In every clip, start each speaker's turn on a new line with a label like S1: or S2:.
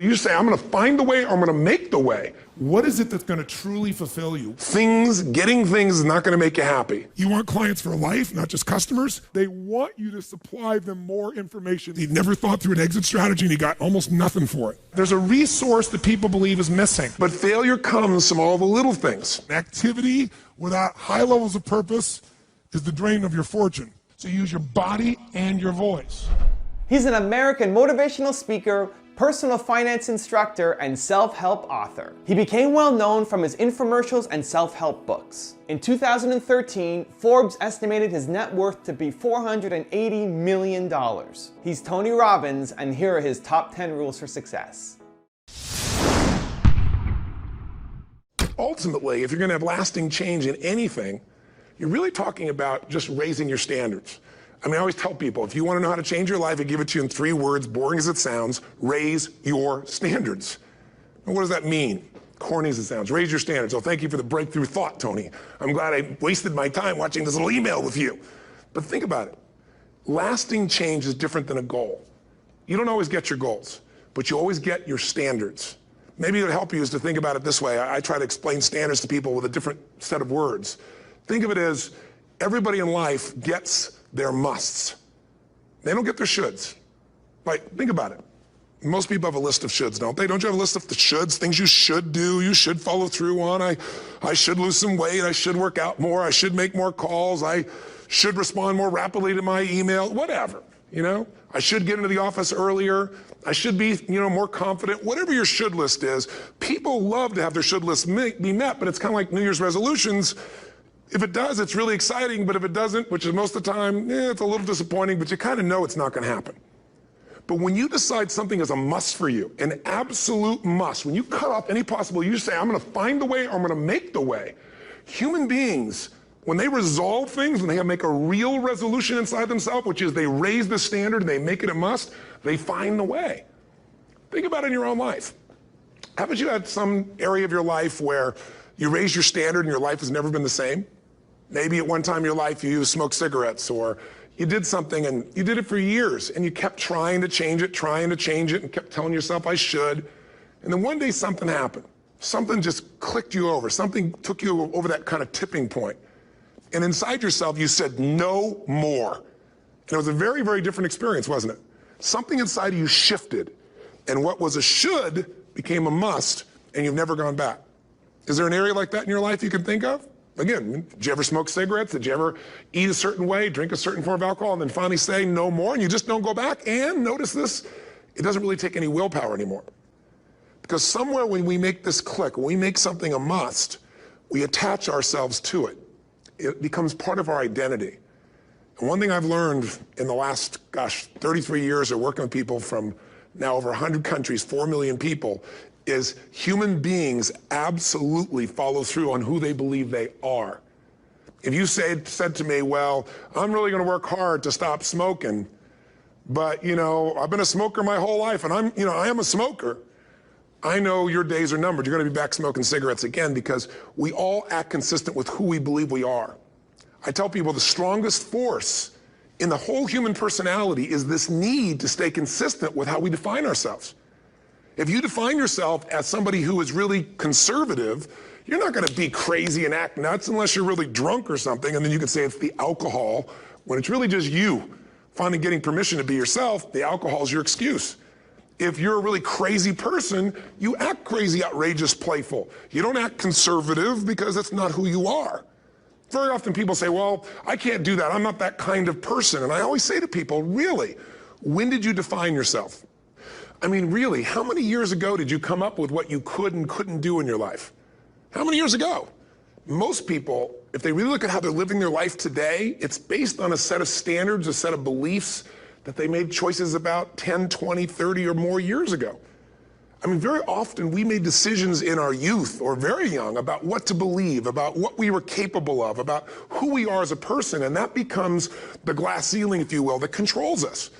S1: You say, I'm going to find the way or I'm going to make the way.
S2: What is it that's going to truly fulfill you?
S1: Getting things is not going to make you happy.
S2: You want clients for life, not just customers? They want you to supply them more information. You've never thought through an exit strategy and you got almost nothing for it. There's a resource that people believe is missing.
S1: But failure comes from all the little things.
S2: Activity without high levels of purpose is the drain of your fortune. So use your body and your voice.
S3: He's an American motivational speaker, personal finance instructor, and self-help author. He became well known from his infomercials and self-help books. In 2013, Forbes estimated his net worth to be $480 million. He's Tony Robbins, and here are his top 10 rules for success.
S1: Ultimately, if you're going to have lasting change in anything, you're really talking about just raising your standards. I mean, I always tell people, if you want to know how to change your life, I give it to you in 3 words, boring as it sounds: raise your standards. And what does that mean? Corny as it sounds. Raise your standards. Oh, thank you for the breakthrough thought, Tony. I'm glad I wasted my time watching this little email with you. But think about it. Lasting change is different than a goal. You don't always get your goals, but you always get your standards. Maybe it would help you is to think about it this way. I try to explain standards to people with a different set of words. Think of it as everybody in life gets their musts. They don't get their shoulds. Like, think about it. Most people have a list of shoulds, don't they? Don't you have a list of the shoulds, things you should do, you should follow through on? I should lose some weight, I should work out more, I should make more calls, I should respond more rapidly to my email, whatever, you know? I should get into the office earlier, I should be, more confident. Whatever your should list is, people love to have their should list be met, but it's kind of like New Year's resolutions. If it does, it's really exciting, but if it doesn't, which is most of the time, it's a little disappointing, but you kind of know it's not going to happen. But when you decide something is a must for you, an absolute must, when you cut off any possible, you say, I'm going to find the way or I'm going to make the way. Human beings, when they resolve things, when they make a real resolution inside themselves, which is they raise the standard and they make it a must, they find the way. Think about it in your own life. Haven't you had some area of your life where you raise your standard and your life has never been the same? Maybe at one time in your life you smoked cigarettes, or you did something and you did it for years and you kept trying to change it, and kept telling yourself, I should. And then one day something happened. Something just clicked you over. Something took you over that kind of tipping point. And inside yourself you said, no more. And it was a very, very different experience, wasn't it? Something inside of you shifted. And what was a should became a must, and you've never gone back. Is there an area like that in your life you can think of? Again, did you ever smoke cigarettes? Did you ever eat a certain way, drink a certain form of alcohol, and then finally say no more, and you just don't go back? And notice this, it doesn't really take any willpower anymore. Because somewhere when we make this click, when we make something a must, we attach ourselves to it. It becomes part of our identity. And one thing I've learned in the last, 33 years of working with people from now over 100 countries, 4 million people, is human beings absolutely follow through on who they believe they are. If you said to me, well, I'm really going to work hard to stop smoking, but I've been a smoker my whole life and I am a smoker. I know your days are numbered. You're going to be back smoking cigarettes again, because we all act consistent with who we believe we are. I tell people the strongest force in the whole human personality is this need to stay consistent with how we define ourselves. If you define yourself as somebody who is really conservative, you're not going to be crazy and act nuts unless you're really drunk or something, and then you can say it's the alcohol, when it's really just you finally getting permission to be yourself. The alcohol is your excuse. If you're a really crazy person, you act crazy, outrageous, playful. You don't act conservative because that's not who you are. Very often people say, well, I can't do that. I'm not that kind of person. And I always say to people, really, when did you define yourself? I mean, really, how many years ago did you come up with what you could and couldn't do in your life? How many years ago? Most people, if they really look at how they're living their life today, it's based on a set of standards, a set of beliefs that they made choices about 10, 20, 30 or more years ago. I mean, very often we made decisions in our youth or very young about what to believe, about what we were capable of, about who we are as a person, and that becomes the glass ceiling, if you will, that controls us.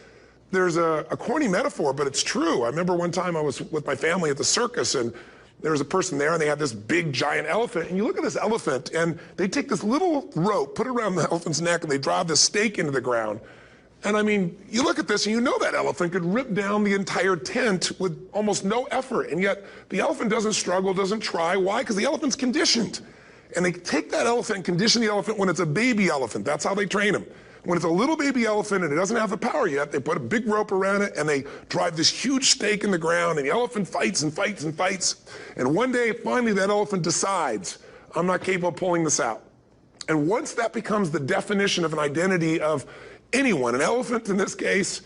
S1: There's a corny metaphor, but it's true. I remember one time I was with my family at the circus, and there was a person there, and they had this big, giant elephant. And you look at this elephant, and they take this little rope, put it around the elephant's neck, and they drive this stake into the ground. And I mean, you look at this and you know that elephant could rip down the entire tent with almost no effort. And yet the elephant doesn't struggle, doesn't try. Why? Because the elephant's conditioned. And they take that elephant and condition the elephant when it's a baby elephant. That's how they train them. When it's a little baby elephant and it doesn't have the power yet, they put a big rope around it and they drive this huge stake in the ground, and the elephant fights and fights and fights. And one day, finally, that elephant decides, I'm not capable of pulling this out. And once that becomes the definition of an identity of anyone, an elephant in this case,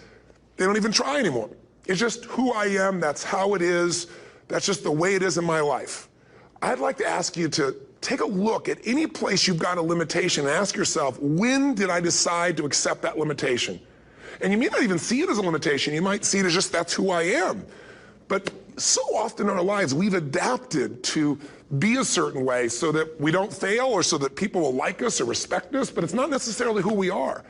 S1: they don't even try anymore. It's just who I am, that's how it is, that's just the way it is in my life. I'd like to ask you to take a look at any place you've got a limitation and ask yourself, when did I decide to accept that limitation? And you may not even see it as a limitation. You might see it as just that's who I am. But so often in our lives, we've adapted to be a certain way so that we don't fail or so that people will like us or respect us, but it's not necessarily who we are.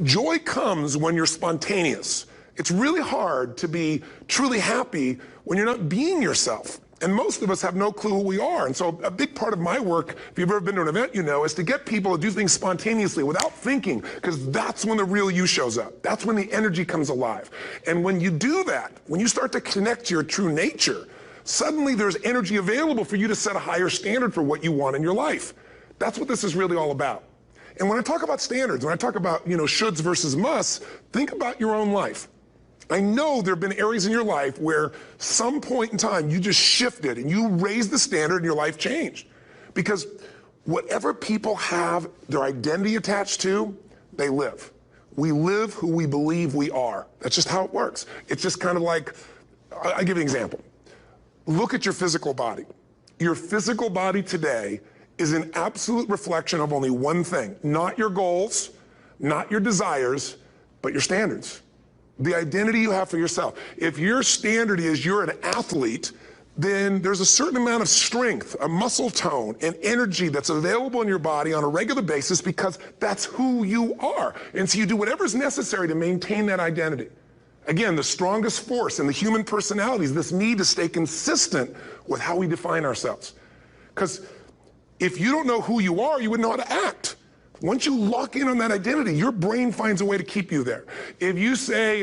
S1: Joy comes when you're spontaneous. It's really hard to be truly happy when you're not being yourself. And most of us have no clue who we are. And so a big part of my work, if you've ever been to an event, you know, is to get people to do things spontaneously without thinking, because that's when the real you shows up. That's when the energy comes alive. And when you do that, when you start to connect to your true nature, suddenly there's energy available for you to set a higher standard for what you want in your life. That's what this is really all about. And when I talk about standards, when I talk about, shoulds versus musts, think about your own life. I know there have been areas in your life where some point in time you just shifted and you raised the standard and your life changed. Because whatever people have their identity attached to, they live. We live who we believe we are. That's just how it works. It's just kind of like, I'll give you an example. Look at your physical body. Your physical body today is an absolute reflection of only one thing, not your goals, not your desires, but your standards. The identity you have for yourself. If your standard is you're an athlete, then there's a certain amount of strength, a muscle tone, and energy that's available in your body on a regular basis because that's who you are. And so you do whatever's necessary to maintain that identity. Again, the strongest force in the human personality is this need to stay consistent with how we define ourselves. Because if you don't know who you are, you wouldn't know how to act. Once you lock in on that identity, your brain finds a way to keep you there. If you say,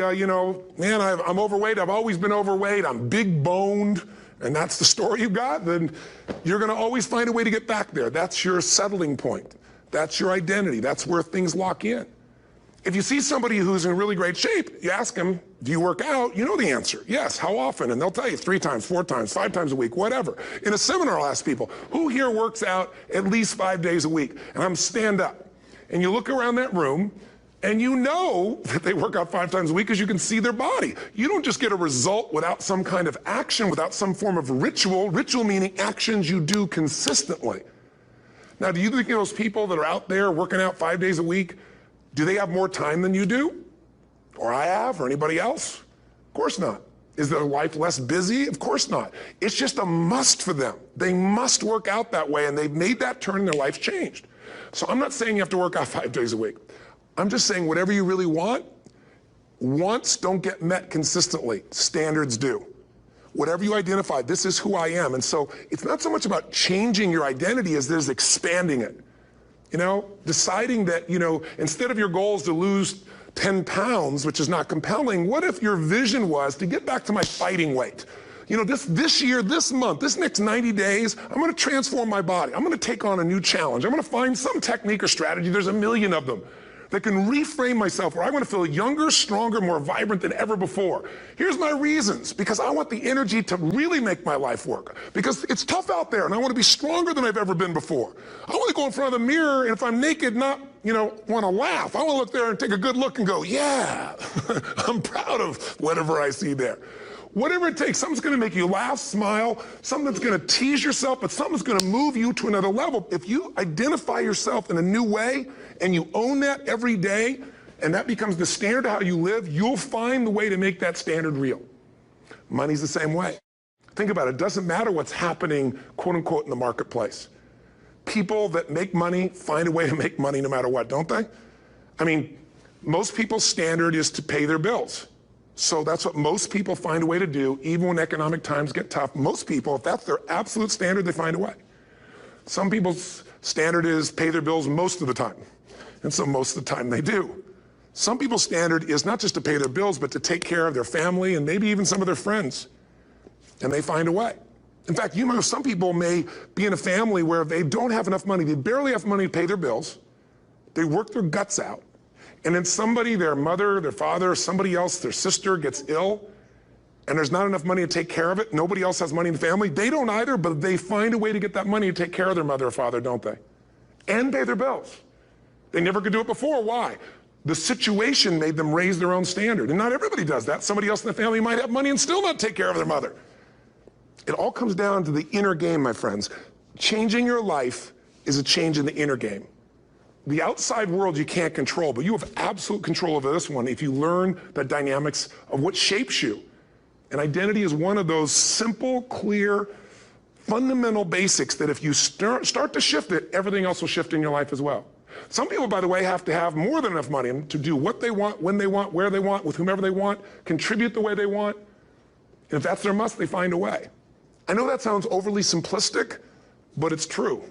S1: man, I'm overweight, I've always been overweight, I'm big boned, and that's the story you got, then you're going to always find a way to get back there. That's your settling point. That's your identity. That's where things lock in. If you see somebody who's in really great shape, you ask them, do you work out? You know the answer. Yes. How often? And they'll tell you 3 times, 4 times, 5 times a week, whatever. In a seminar, I'll ask people, who here works out at least 5 days a week? And I'm stand up. And you look around that room, and you know that they work out 5 times a week because you can see their body. You don't just get a result without some kind of action, without some form of ritual. Ritual meaning actions you do consistently. Now, do you think those people that are out there working out 5 days a week, do they have more time than you do? Or I have, or anybody else? Of course not. Is their life less busy? Of course not. It's just a must for them. They must work out that way, and they've made that turn and their life's changed. So I'm not saying you have to work out 5 days a week. I'm just saying whatever you really want, wants don't get met consistently. Standards do. Whatever you identify, this is who I am. And so it's not so much about changing your identity as it is expanding it. Deciding that, instead of your goal is to lose 10 pounds, which is not compelling, what if your vision was to get back to my fighting weight? This year, this month, this next 90 days, I'm going to transform my body. I'm going to take on a new challenge. I'm going to find some technique or strategy, there's a million of them, that can reframe myself where I want to feel younger, stronger, more vibrant than ever before. Here's my reasons. Because I want the energy to really make my life work. Because it's tough out there, and I want to be stronger than I've ever been before. I want to go in front of the mirror, and if I'm naked, not, want to laugh. I want to look there and take a good look and go, yeah, I'm proud of whatever I see there. Whatever it takes, something's going to make you laugh, smile, something that's going to tease yourself, but something's going to move you to another level. If you identify yourself in a new way and you own that every day, and that becomes the standard of how you live, you'll find the way to make that standard real. Money's the same way. Think about it. It doesn't matter what's happening, quote unquote, in the marketplace. People that make money find a way to make money no matter what, don't they? I mean, most people's standard is to pay their bills. So that's what most people find a way to do, even when economic times get tough. Most people, if that's their absolute standard, they find a way. Some people's standard is pay their bills most of the time. And so most of the time they do. Some people's standard is not just to pay their bills, but to take care of their family and maybe even some of their friends. And they find a way. In fact, you know, some people may be in a family where they don't have enough money. They barely have money to pay their bills. They work their guts out. And then somebody, their mother, their father, somebody else, their sister gets ill, and there's not enough money to take care of it. Nobody else has money in the family. They don't either, but they find a way to get that money to take care of their mother or father, don't they? And pay their bills. They never could do it before. Why? The situation made them raise their own standard. And not everybody does that. Somebody else in the family might have money and still not take care of their mother. It all comes down to the inner game, my friends. Changing your life is a change in the inner game. The outside world you can't control, but you have absolute control over this one if you learn the dynamics of what shapes you. And identity is one of those simple, clear, fundamental basics that if you start to shift it, everything else will shift in your life as well. Some people, by the way, have to have more than enough money to do what they want, when they want, where they want, with whomever they want, contribute the way they want. And if that's their must, they find a way. I know that sounds overly simplistic, but it's true.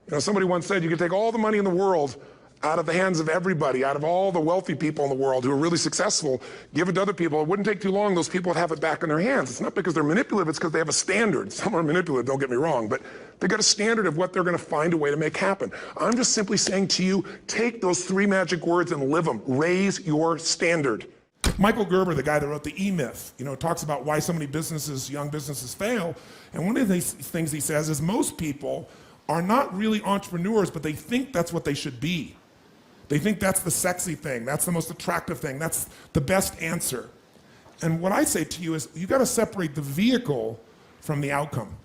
S1: You know, somebody once said you could take all the money in the world out of the hands of everybody, out of all the wealthy people in the world who are really successful, give it to other people. It wouldn't take too long. Those people would have it back in their hands. It's not because they're manipulative. It's because they have a standard. Some are manipulative, don't get me wrong, but they've got a standard of what they're going to find a way to make happen. I'm just simply saying to you, take those 3 magic words and live them. Raise your standard.
S2: Michael Gerber, the guy that wrote the E-Myth, talks about why so many businesses, young businesses fail. And one of the things he says is most people are not really entrepreneurs, but they think that's what they should be. They think that's the sexy thing, that's the most attractive thing, that's the best answer. And what I say to you is, you gotta separate the vehicle from the outcome.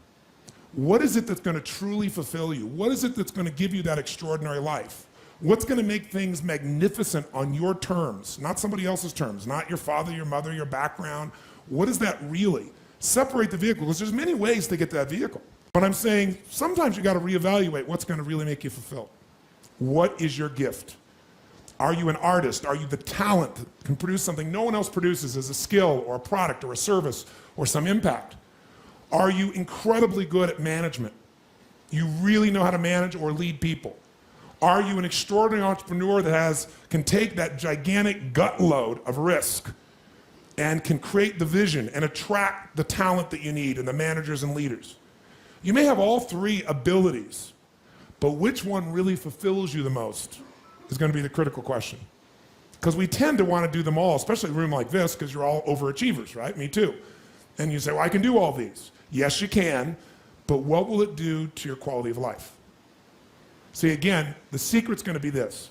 S2: What is it that's gonna truly fulfill you? What is it that's gonna give you that extraordinary life? What's gonna make things magnificent on your terms, not somebody else's terms, not your father, your mother, your background? What is that really? Separate the vehicle, because there's many ways to get to that vehicle. But I'm saying, sometimes you gotta reevaluate what's gonna really make you fulfilled. What is your gift? Are you an artist? Are you the talent that can produce something no one else produces as a skill or a product or a service or some impact? Are you incredibly good at management? You really know how to manage or lead people? Are you an extraordinary entrepreneur that can take that gigantic gut load of risk and can create the vision and attract the talent that you need and the managers and leaders? You may have all 3 abilities, but which one really fulfills you the most is going to be the critical question. Because we tend to want to do them all, especially in a room like this, because you're all overachievers, right? Me too. And you say, well, I can do all these. Yes, you can, but what will it do to your quality of life? See, again, the secret's going to be this.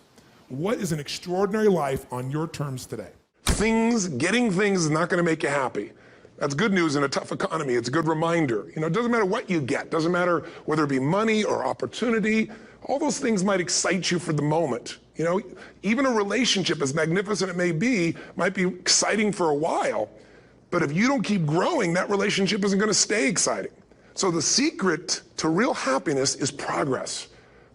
S2: What is an extraordinary life on your terms today?
S1: Getting things is not going to make you happy. That's good news in a tough economy. It's a good reminder. It doesn't matter what you get. Doesn't matter whether it be money or opportunity. All those things might excite you for the moment. Even a relationship, as magnificent it may be, might be exciting for a while. But if you don't keep growing, that relationship isn't going to stay exciting. So the secret to real happiness is progress.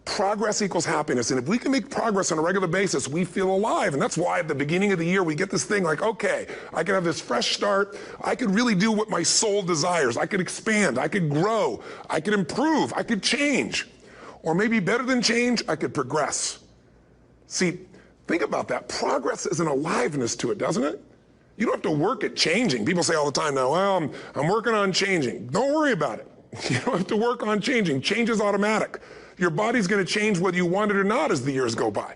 S1: Progress equals happiness. And if we can make progress on a regular basis, we feel alive. And that's why at the beginning of the year, we get this thing like, okay, I can have this fresh start. I could really do what my soul desires. I could expand. I could grow. I could improve. I could change. Or maybe better than change, I could progress. See, think about that. Progress is an aliveness to it, doesn't it? You don't have to work at changing. People say all the time now, well, I'm working on changing. Don't worry about it. You don't have to work on changing. Change is automatic. Your body's going to change whether you want it or not as the years go by.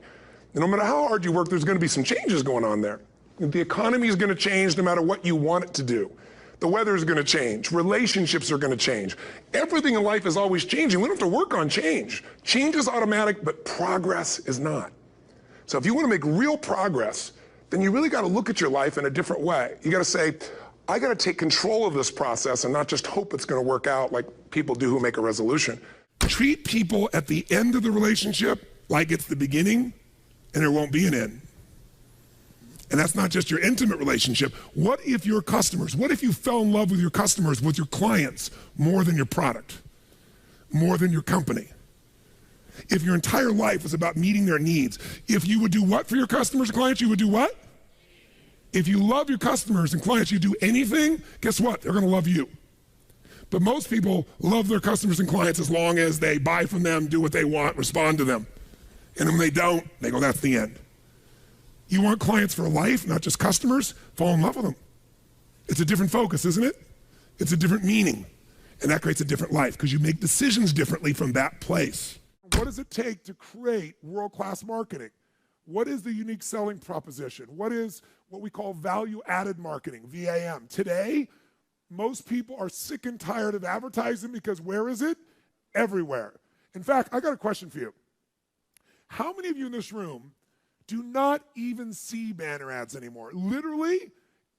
S1: And no matter how hard you work, there's going to be some changes going on there. The economy is going to change no matter what you want it to do. The weather is going to change. Relationships are going to change. Everything in life is always changing. We don't have to work on change. Change is automatic, but progress is not. So if you want to make real progress, then you really got to look at your life in a different way. You got to say, I got to take control of this process and not just hope it's going to work out like people do who make a resolution.
S2: Treat people at the end of the relationship like it's the beginning and there won't be an end. And that's not just your intimate relationship. What if your customers, what if you fell in love with your customers, with your clients, more than your product, more than your company? If your entire life was about meeting their needs, if you would do what for your customers and clients, you would do what? If you love your customers and clients, you do anything, guess what? They're going to love you. But most people love their customers and clients as long as they buy from them, do what they want, respond to them. And when they don't, they go, that's the end. You want clients for life, not just customers? Fall in love with them. It's a different focus, isn't it? It's a different meaning. And that creates a different life because you make decisions differently from that place. What does it take to create world-class marketing? What is the unique selling proposition? What is what we call value-added marketing, VAM? Today, most people are sick and tired of advertising because where is it? Everywhere. In fact, I got a question for you. How many of you in this room do not even see banner ads anymore? Literally,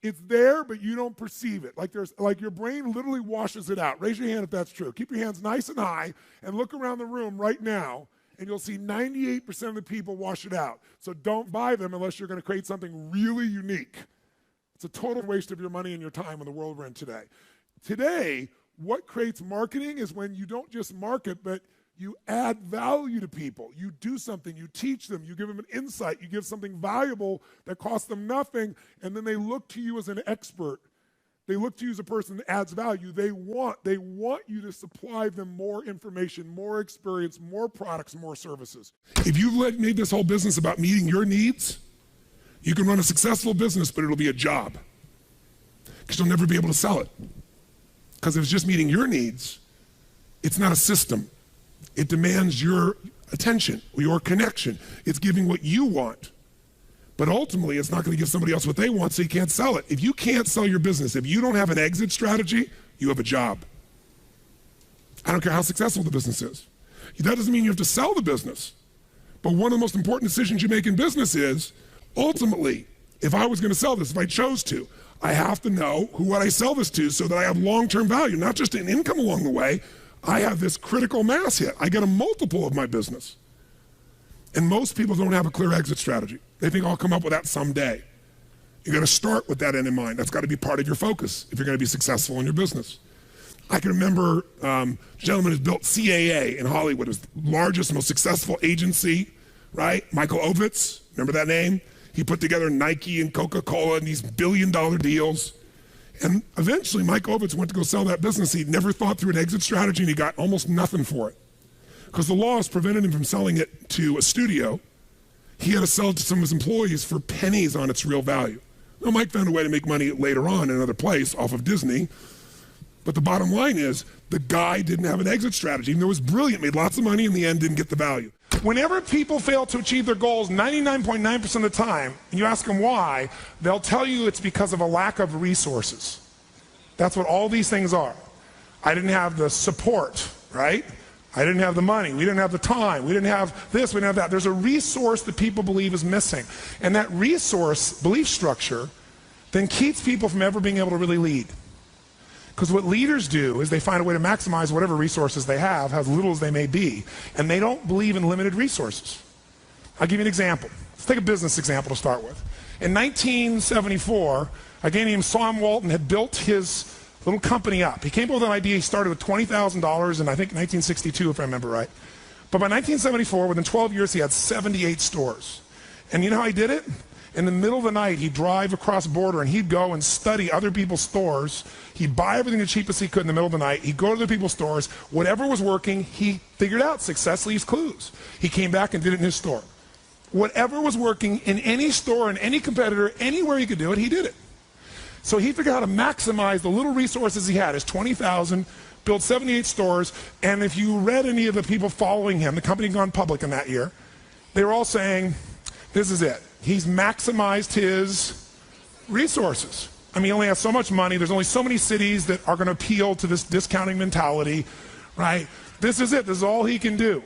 S2: it's there, but you don't perceive it. Like your brain literally washes it out. Raise your hand if that's true. Keep your hands nice and high and look around the room right now, and you'll see 98% of the people wash it out. So don't buy them unless you're going to create something really unique. It's a total waste of your money and your time in the world we're in today. Today, what creates marketing is when you don't just market, but you add value to people. You do something, you teach them, you give them an insight, you give something valuable that costs them nothing, and then they look to you as an expert. They look to you as a person that adds value. They want you to supply them more information, more experience, more products, more services. If you've made this whole business about meeting your needs, you can run a successful business, but it'll be a job because you'll never be able to sell it. Because if it's just meeting your needs, it's not a system. It demands your attention, your connection. It's giving what you want. But ultimately, it's not going to give somebody else what they want, so you can't sell it. If you can't sell your business, if you don't have an exit strategy, you have a job. I don't care how successful the business is. That doesn't mean you have to sell the business. But one of the most important decisions you make in business is, ultimately, if I was going to sell this, if I chose to, I have to know who would I sell this to so that I have long-term value, not just an income along the way. I have this critical mass hit. I get a multiple of my business. And most people don't have a clear exit strategy. They think I'll come up with that someday. You got to start with that end in mind. That's got to be part of your focus if you're going to be successful in your business. I can remember a gentleman who's built CAA in Hollywood. It was the largest, most successful agency, right? Michael Ovitz, remember that name? He put together Nike and Coca-Cola and these billion-dollar deals. And eventually, Mike Ovitz went to go sell that business. He'd never thought through an exit strategy, and he got almost nothing for it. Because the laws prevented him from selling it to a studio. He had to sell it to some of his employees for pennies on its real value. Now, Mike found a way to make money later on in another place off of Disney. But the bottom line is, the guy didn't have an exit strategy. Even though it was brilliant, made lots of money, in the end didn't get the value. Whenever people fail to achieve their goals, 99.9% of the time, and you ask them why, they'll tell you it's because of a lack of resources. That's what all these things are. I didn't have the support, right? I didn't have the money. We didn't have the time. We didn't have this. We didn't have that. There's a resource that people believe is missing. And that resource belief structure then keeps people from ever being able to really lead. Because what leaders do is they find a way to maximize whatever resources they have, as little as they may be, and they don't believe in limited resources. I'll give you an example. Let's take a business example to start with. In 1974, a guy named Sam Walton had built his little company up. He came up with an idea. He started with $20,000 in, I think, 1962, if I remember right. But by 1974, within 12 years, he had 78 stores. And you know how he did it? In the middle of the night, he'd drive across the border and he'd go and study other people's stores. He'd buy everything the cheapest he could in the middle of the night. He'd go to other people's stores. Whatever was working, he figured out. Success leaves clues. He came back and did it in his store. Whatever was working in any store, in any competitor, anywhere he could do it, he did it. So he figured out how to maximize the little resources he had, his 20,000, built 78 stores, and if you read any of the people following him, the company had gone public in that year, they were all saying, this is it. He's maximized his resources. I mean, he only has so much money. There's only so many cities that are going to appeal to this discounting mentality, right? This is it. This is all he can do.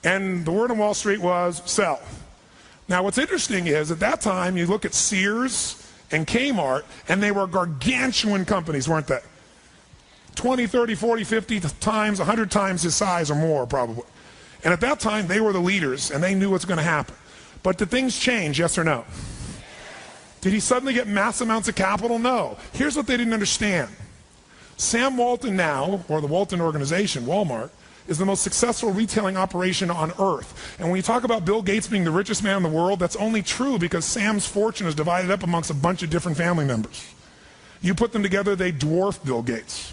S2: And the word on Wall Street was sell. Now, what's interesting is at that time, you look at Sears and Kmart, and they were gargantuan companies, weren't they? 20, 30, 40, 50 times, 100 times his size or more, probably. And at that time, they were the leaders, and they knew what's going to happen. But did things change, yes or no? Did he suddenly get mass amounts of capital? No. Here's what they didn't understand. Sam Walton now, or the Walton Organization, Walmart, is the most successful retailing operation on earth. And when you talk about Bill Gates being the richest man in the world, that's only true because Sam's fortune is divided up amongst a bunch of different family members. You put them together, they dwarf Bill Gates.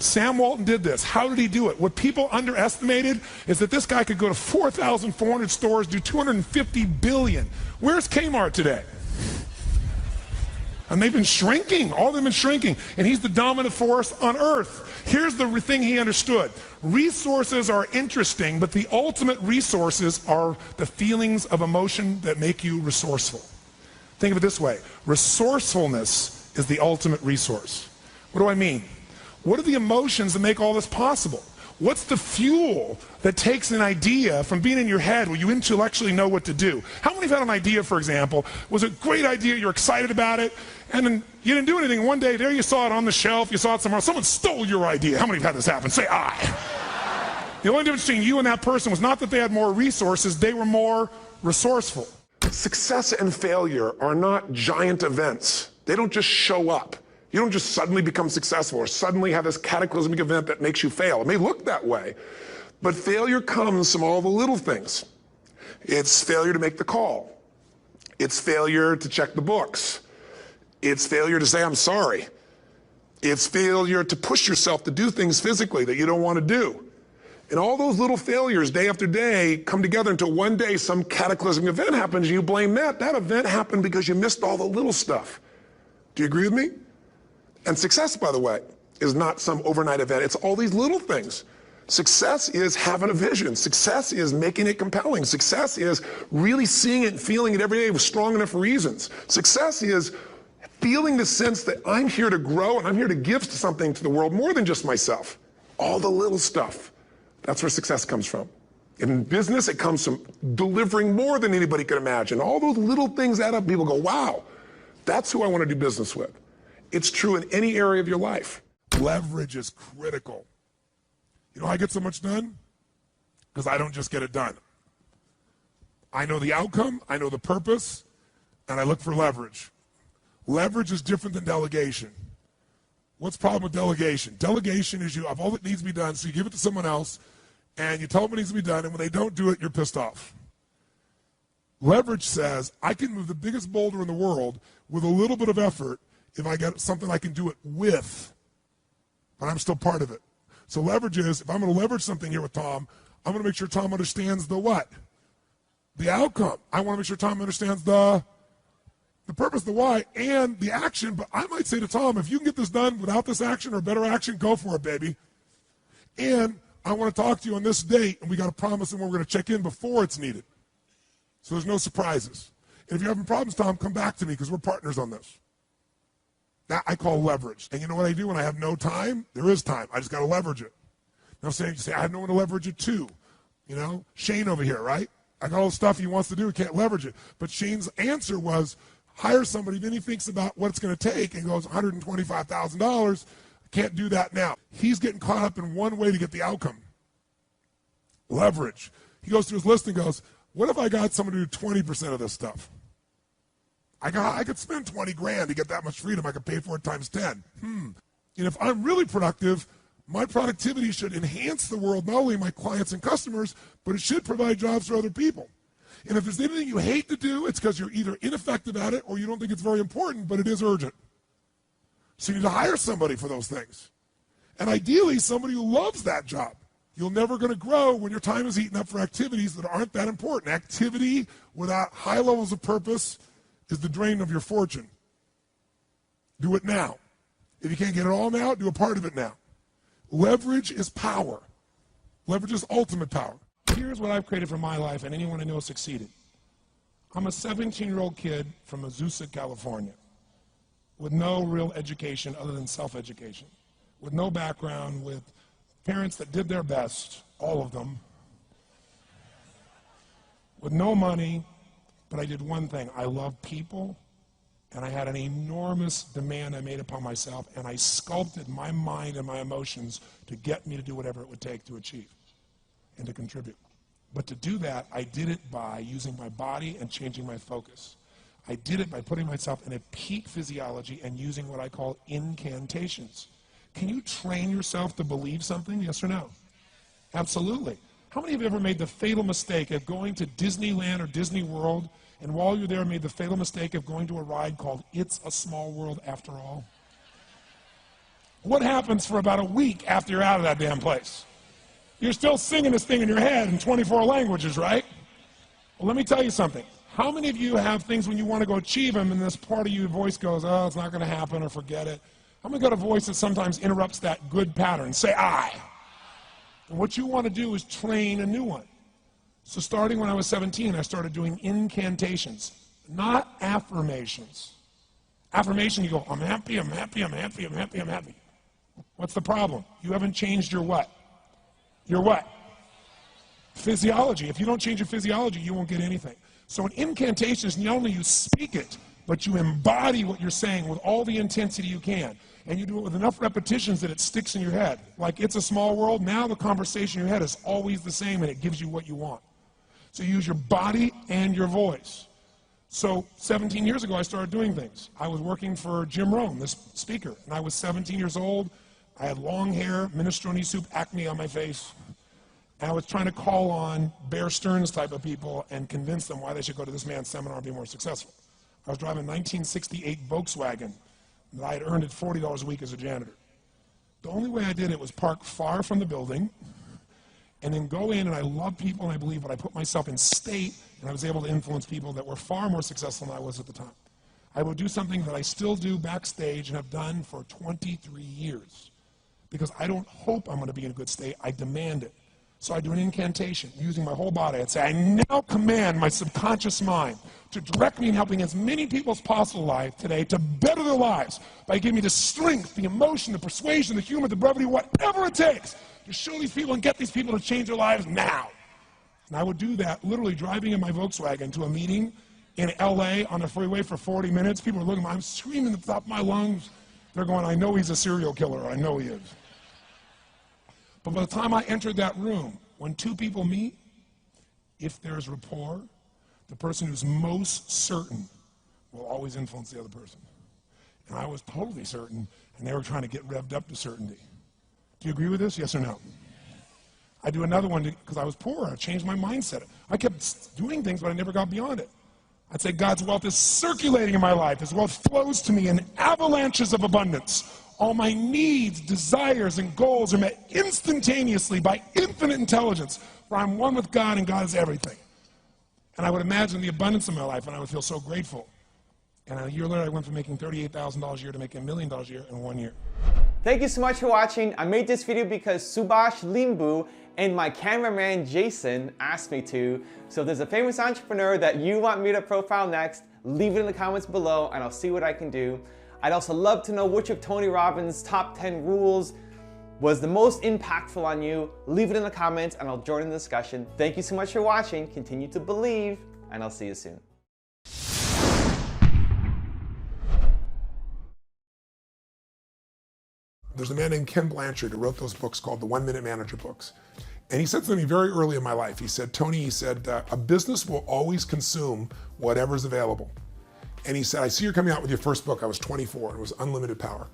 S2: Sam Walton did this. How did he do it? What people underestimated is that this guy could go to 4,400 stores, do $250 billion. Where's Kmart today? And they've been shrinking. All of them have been shrinking. And he's the dominant force on earth. Here's the thing he understood. Resources are interesting, but the ultimate resources are the feelings of emotion that make you resourceful. Think of it this way. Resourcefulness is the ultimate resource. What do I mean? What are the emotions that make all this possible? What's the fuel that takes an idea from being in your head where you intellectually know what to do? How many have had an idea, for example, was a great idea, you're excited about it, and then you didn't do anything. One day, there you saw it on the shelf, you saw it somewhere else, someone stole your idea. How many have had this happen? Say, I. The only difference between you and that person was not that they had more resources, they were more resourceful.
S1: Success and failure are not giant events. They don't just show up. You don't just suddenly become successful or suddenly have this cataclysmic event that makes you fail. It may look that way, but failure comes from all the little things. It's failure to make the call. It's failure to check the books. It's failure to say, I'm sorry. It's failure to push yourself to do things physically that you don't want to do. And all those little failures day after day come together until one day some cataclysmic event happens and you blame that. That event happened because you missed all the little stuff. Do you agree with me? And success, by the way, is not some overnight event. It's all these little things. Success is having a vision. Success is making it compelling. Success is really seeing it and feeling it every day with strong enough reasons. Success is feeling the sense that I'm here to grow and I'm here to give something to the world more than just myself. All the little stuff. That's where success comes from. In business, it comes from delivering more than anybody could imagine. All those little things add up. People go, wow, that's who I want to do business with. It's true in any area of your life.
S2: Leverage is critical. You know how I get so much done? Because I don't just get it done. I know the outcome, I know the purpose, and I look for leverage. Leverage is different than delegation. What's the problem with delegation? Delegation is you have all that needs to be done, so you give it to someone else, and you tell them what needs to be done, and when they don't do it, you're pissed off. Leverage says, I can move the biggest boulder in the world with a little bit of effort if I get something I can do it with, but I'm still part of it. So leverage is, if I'm going to leverage something here with Tom, I'm going to make sure Tom understands the what? The outcome. I want to make sure Tom understands the purpose, the why, and the action. But I might say to Tom, if you can get this done without this action or better action, go for it, baby. And I want to talk to you on this date, and we got to promise and we're going to check in before it's needed. So there's no surprises. And if you're having problems, Tom, come back to me because we're partners on this. That I call leverage. And you know what I do when I have no time? There is time. I just got to leverage it. Now you say, I have no one to leverage it to. You know, Shane over here, right? I got all the stuff he wants to do. He can't leverage it. But Shane's answer was, hire somebody. Then he thinks about what it's going to take and goes, $125,000. Can't do that now. He's getting caught up in one way to get the outcome. Leverage. He goes through his list and goes, what if I got someone to do 20% of this stuff? I could spend 20 grand to get that much freedom. I could pay for it times 10. And if I'm really productive, my productivity should enhance the world, not only my clients and customers, but it should provide jobs for other people. And if there's anything you hate to do, it's because you're either ineffective at it or you don't think it's very important, but it is urgent. So you need to hire somebody for those things. And ideally, somebody who loves that job. You're never going to grow when your time is eaten up for activities that aren't that important. Activity without high levels of purpose is the drain of your fortune. Do it now. If you can't get it all now, do a part of it now. Leverage is power. Leverage is ultimate power. Here's what I've created for my life, and anyone I know has succeeded. I'm a 17-year-old kid from Azusa, California, with no real education other than self-education, with no background, with parents that did their best, all of them, with no money. But I did one thing. I love people, and I had an enormous demand I made upon myself, and I sculpted my mind and my emotions to get me to do whatever it would take to achieve and to contribute. But to do that, I did it by using my body and changing my focus. I did it by putting myself in a peak physiology and using what I call incantations. Can you train yourself to believe something, yes or no? Absolutely. How many of you have ever made the fatal mistake of going to Disneyland or Disney World, and while you're there made the fatal mistake of going to a ride called It's a Small World After All? What happens for about a week after you're out of that damn place? You're still singing this thing in your head in 24 languages, right? Well, let me tell you something. How many of you have things when you want to go achieve them and this part of your voice goes, oh, it's not going to happen, or forget it? How many got a voice that sometimes interrupts that good pattern? Say I. And what you want to do is train a new one. So starting when I was 17, I started doing incantations, not affirmations. Affirmation, you go, I'm happy, I'm happy, I'm happy, I'm happy, I'm happy. What's the problem? You haven't changed your what? Your what? Physiology. If you don't change your physiology, you won't get anything. So an incantation is not only you speak it, but you embody what you're saying with all the intensity you can. And you do it with enough repetitions that it sticks in your head. Like It's a Small World, now the conversation in your head is always the same and it gives you what you want. So you use your body and your voice. So 17 years ago, I started doing things. I was working for Jim Rohn, this speaker, and I was 17 years old. I had long hair, minestrone soup, acne on my face. And I was trying to call on Bear Stearns type of people and convince them why they should go to this man's seminar and be more successful. I was driving a 1968 Volkswagen that I had earned at $40 a week as a janitor. The only way I did it was park far from the building and then go in, and I love people and I believe, but I put myself in state, and I was able to influence people that were far more successful than I was at the time. I would do something that I still do backstage and have done for 23 years because I don't hope I'm going to be in a good state, I demand it. So I do an incantation using my whole body. I'd say, I now command my subconscious mind to direct me in helping as many people as possible alive today to better their lives by giving me the strength, the emotion, the persuasion, the humor, the brevity, whatever it takes to show these people and get these people to change their lives now. And I would do that literally driving in my Volkswagen to a meeting in LA on the freeway for 40 minutes. People are looking at me, I'm screaming at the top of my lungs. They're going, I know he's a serial killer, I know he is. But by the time I entered that room, when two people meet, if there's rapport, the person who's most certain will always influence the other person. And I was totally certain, and they were trying to get revved up to certainty. Do you agree with this, yes or no? I do another one because I was poor. I changed my mindset. I kept doing things, but I never got beyond it. I'd say God's wealth is circulating in my life. His wealth flows to me in avalanches of abundance. All my needs, desires, and goals are met instantaneously by infinite intelligence, for I'm one with God and God is everything. And I would imagine the abundance of my life, and I would feel so grateful. And a year later, I went from making $38,000 a year to making $1 million a year in 1 year.
S3: Thank you so much for watching. I made this video because Subhash Limbu and my cameraman Jason asked me to. So if there's a famous entrepreneur that you want me to profile next, leave it in the comments below and I'll see what I can do. I'd also love to know which of Tony Robbins' top 10 rules was the most impactful on you. Leave it in the comments and I'll join in the discussion. Thank you so much for watching. Continue to believe, and I'll see you soon.
S1: There's a man named Ken Blanchard who wrote those books called the 1 Minute Manager books. And he said something very early in my life. He said, Tony, a business will always consume whatever's available. And he said, I see you're coming out with your first book. I was 24, and it was Unlimited Power.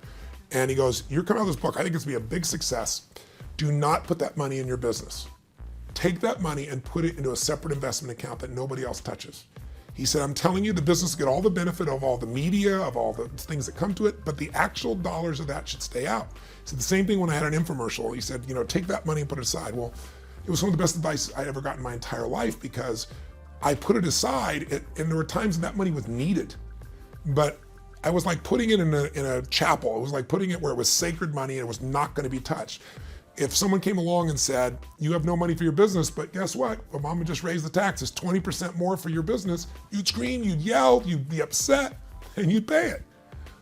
S1: And he goes, you're coming out with this book. I think it's gonna be a big success. Do not put that money in your business. Take that money and put it into a separate investment account that nobody else touches. He said, I'm telling you, the business will get all the benefit of all the media, of all the things that come to it, but the actual dollars of that should stay out. He said the same thing when I had an infomercial. He said, take that money and put it aside. Well, it was some of the best advice I ever got in my entire life because I put it aside, and there were times when that money was needed. But I was like putting it in a chapel. It was like putting it where it was sacred money and it was not going to be touched. If someone came along and said, you have no money for your business, but guess what? Obama just raised the taxes 20% more for your business, you'd scream, you'd yell, you'd be upset, and you'd pay it.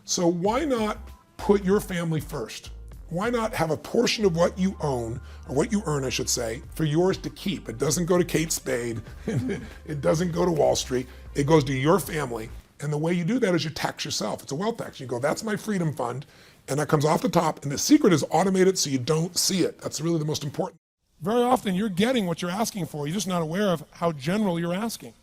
S1: So why not put your family first? Why not have a portion of what you own, or what you earn, I should say, for yours to keep? It doesn't go to Kate Spade. It doesn't go to Wall Street. It goes to your family. And the way you do that is you tax yourself. It's a wealth tax. You go, that's my freedom fund. And that comes off the top. And the secret is automated so you don't see it. That's really the most important. Very often you're getting what you're asking for. You're just not aware of how general you're asking.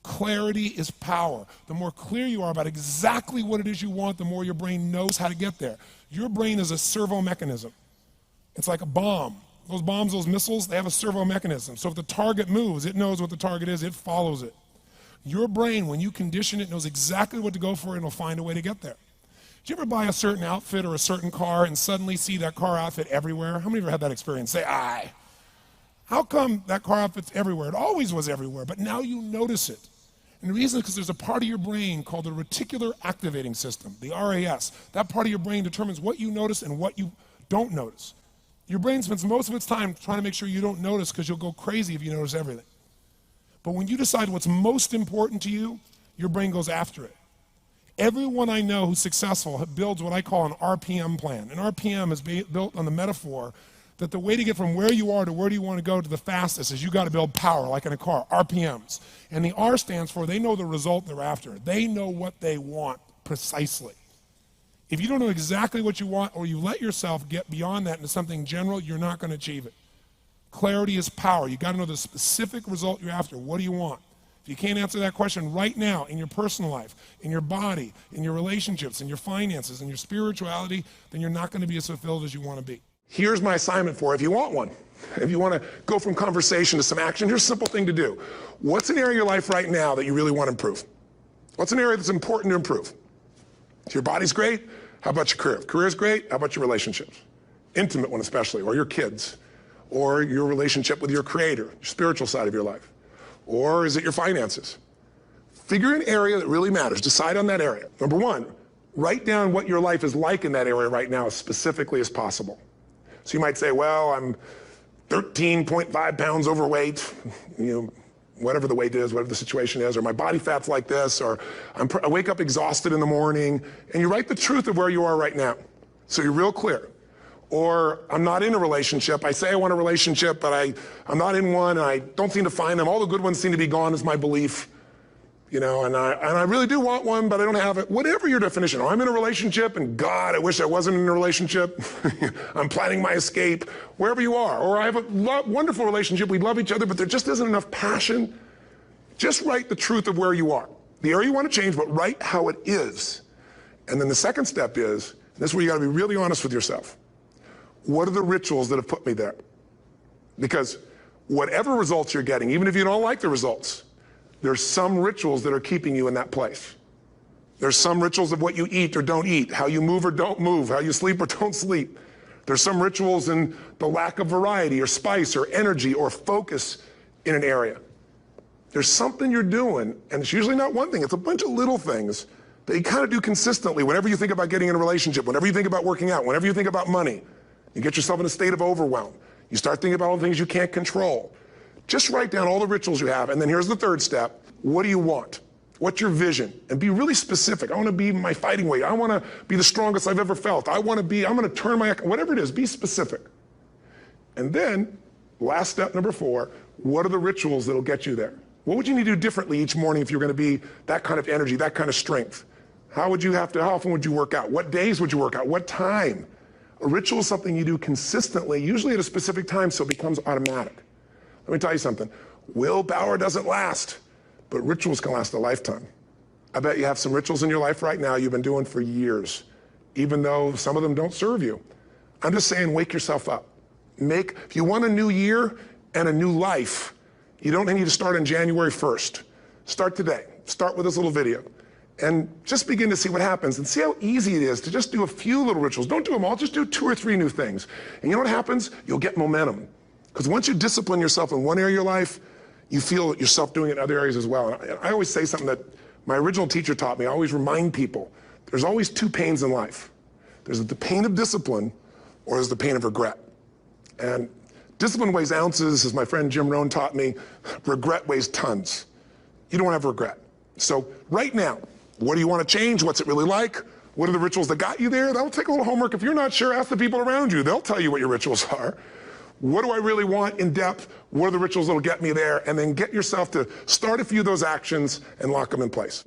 S1: Clarity is power. The more clear you are about exactly what it is you want, the more your brain knows how to get there. Your brain is a servo mechanism. It's like a bomb. Those bombs, those missiles, they have a servo mechanism. So if the target moves, it knows what the target is, it follows it. Your brain, when you condition it, knows exactly what to go for and it'll find a way to get there.
S2: Did you ever buy a certain outfit or a certain car and suddenly see that car outfit everywhere? How many of you have had that experience? Say, aye. How come that car outfit's everywhere? It always was everywhere, but now you notice it. And the reason is because there's a part of your brain called the reticular activating system, the RAS. That part of your brain determines what you notice and what you don't notice. Your brain spends most of its time trying to make sure you don't notice because you'll go crazy if you notice everything. But when you decide what's most important to you, your brain goes after it. Everyone I know who's successful builds what I call an RPM plan. An RPM is built on the metaphor that the way to get from where you are to where do you want to go to the fastest is you got to build power, like in a car, RPMs. And the R stands for they know the result they're after. They know what they want precisely. If you don't know exactly what you want or you let yourself get beyond that into something general, you're not going to achieve it. Clarity is power. You got to know the specific result you're after. What do you want? If you can't answer that question right now in your personal life, in your body, in your relationships, in your finances, in your spirituality, then you're not going to be as fulfilled as you want to be.
S1: Here's my assignment for if you want one. If you want to go from conversation to some action, here's a simple thing to do. What's an area of your life right now that you really want to improve? What's an area that's important to improve? If your body's great, how about your career? If career's great, how about your relationships? Intimate one especially, or your kids, or your relationship with your creator, your spiritual side of your life. Or is it your finances? Figure an area that really matters. Decide on that area. Number one, write down what your life is like in that area right now as specifically as possible. So you might say, well, I'm 13.5 pounds overweight, whatever the weight is, whatever the situation is, or my body fat's like this, or I wake up exhausted in the morning, and you write the truth of where you are right now. So you're real clear. Or I'm not in a relationship. I say I want a relationship, but I'm not in one, and I don't seem to find them. All the good ones seem to be gone is my belief. And I really do want one, but I don't have it. Whatever your definition. Or I'm in a relationship, and God, I wish I wasn't in a relationship. I'm planning my escape, wherever you are. Or I have a wonderful relationship. We love each other, but there just isn't enough passion. Just write the truth of where you are. The area you want to change, but write how it is. And then the second step is, and this is where you got to be really honest with yourself. What are the rituals that have put me there? Because whatever results you're getting, even if you don't like the results, there's some rituals that are keeping you in that place. There's some rituals of what you eat or don't eat, how you move or don't move, how you sleep or don't sleep. There's some rituals in the lack of variety or spice or energy or focus in an area. There's something you're doing, and it's usually not one thing, it's a bunch of little things that you kind of do consistently whenever you think about getting in a relationship, whenever you think about working out, whenever you think about money. You get yourself in a state of overwhelm. You start thinking about all the things you can't control. Just write down all the rituals you have, and then here's the third step. What do you want? What's your vision? And be really specific. I want to be my fighting weight. I want to be the strongest I've ever felt. I'm going to turn my, whatever it is, be specific. And then, last step, number 4, what are the rituals that'll get you there? What would you need to do differently each morning if you're going to be that kind of energy, that kind of strength? How often would you work out? What days would you work out? What time? A ritual is something you do consistently, usually at a specific time, so it becomes automatic. Let me tell you something. Willpower doesn't last, but rituals can last a lifetime. I bet you have some rituals in your life right now you've been doing for years, even though some of them don't serve you. I'm just saying, wake yourself up. If you want a new year and a new life, you don't need to start on January 1st. Start today. Start with this little video. And just begin to see what happens and see how easy it is to just do a few little rituals. Don't do them all, just do 2 or 3 new things. And you know what happens? You'll get momentum. Because once you discipline yourself in one area of your life, you feel yourself doing it in other areas as well. And I always say something that my original teacher taught me. I always remind people, there's always 2 pains in life. There's the pain of discipline, or there's the pain of regret. And discipline weighs ounces, as my friend Jim Rohn taught me. Regret weighs tons. You don't want to have regret. So right now, what do you want to change? What's it really like? What are the rituals that got you there? That'll take a little homework. If you're not sure, ask the people around you. They'll tell you what your rituals are. What do I really want in depth? What are the rituals that'll get me there? And then get yourself to start a few of those actions and lock them in place.